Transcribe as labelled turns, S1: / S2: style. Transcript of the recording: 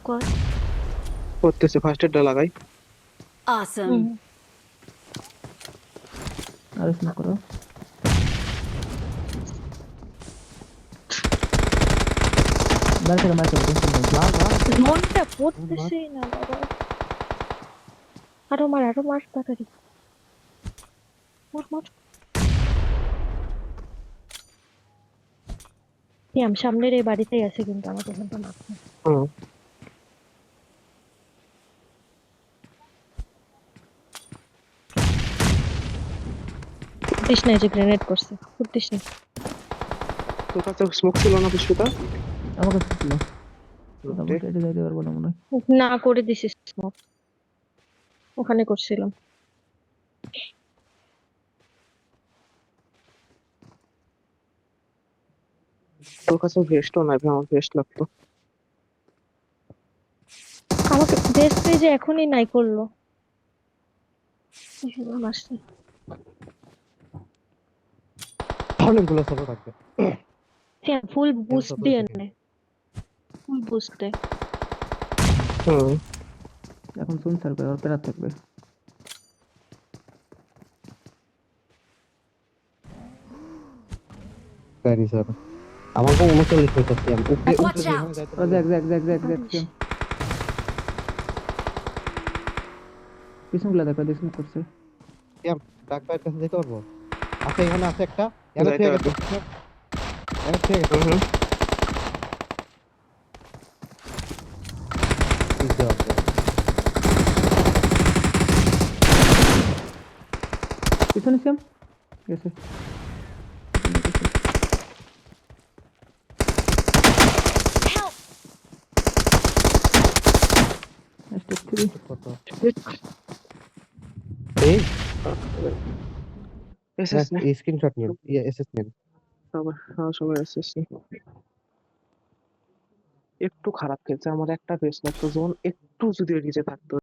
S1: কর।
S2: করতেছে ফার্স্ট এডটা লাগাই।
S3: Awesome.
S4: আর স্মোক করো। মার খেলো টেনশন নেই।
S1: মনটা পড়তেছেই না বাবা। আরো মার তাড়াতাড়ি। মার। আমি সামনের এই বাড়িতেই আছে কিন্তু আমাকে কিন্তু না।
S2: হুম
S1: দিস না, এই যে গ্রেনেড করছে, ফুটিস না।
S2: তোর কাছে স্মোক ছিল না পুষ্পিতা?
S4: আমার কাছে ছিল। মোটামুটি এটা যাইতে পারবো না মনে হয়।
S1: না করে দিছিস স্মোক, ওখানে করছিলাম।
S2: তোর কাছে ভেস্টও নাই ভাই, আমার ভেস্ট লাগতো।
S1: আমাকে বেস্ট যে এখনই নাই করলো। মাসে
S5: অনেকগুলো সলো থাকবে।
S1: ফুল বুস্ট
S5: সতেরো
S1: দিয়ে
S5: সেকেন্ড।
S1: নে, ফুল বুস্ট দে।
S2: হুম
S4: এখন শুন থাকবে আর প্যারা থাকবে।
S5: সরি স্যার, আমাকে 39 হইতাছে। আমি উপরে
S3: Watch
S5: যেখানে
S3: out!
S5: যাইতে
S4: দেখ দেখ দেখ দেখ দেখ
S1: আরিশ।
S4: সেম পিছনগুলা দেখো দেখ স্মোক করছে।
S5: ডাক বাইরের কাছে যেতে পারবো। আছে এখানে আছে একটা, এখানে
S2: যাইতে
S5: থেকে
S2: পারবি।
S5: গেছে, এখানে থেকে গেছে।
S2: হুম
S5: বুঝতে পারছো?
S4: পিছনে সেম গেছে।
S3: Help!
S4: স্টেপ 3
S5: কত
S2: এই
S5: এই
S2: এসএস নে
S5: স্ক্রিনশট নিন, এসএস নিন।
S2: সবাই। হ্যাঁ সবাই এসএস নে। একটু খারাপ খেলছে, আমার একটা বেস্ট লাগতো, জোন একটু যদি এগিয়ে থাকতো।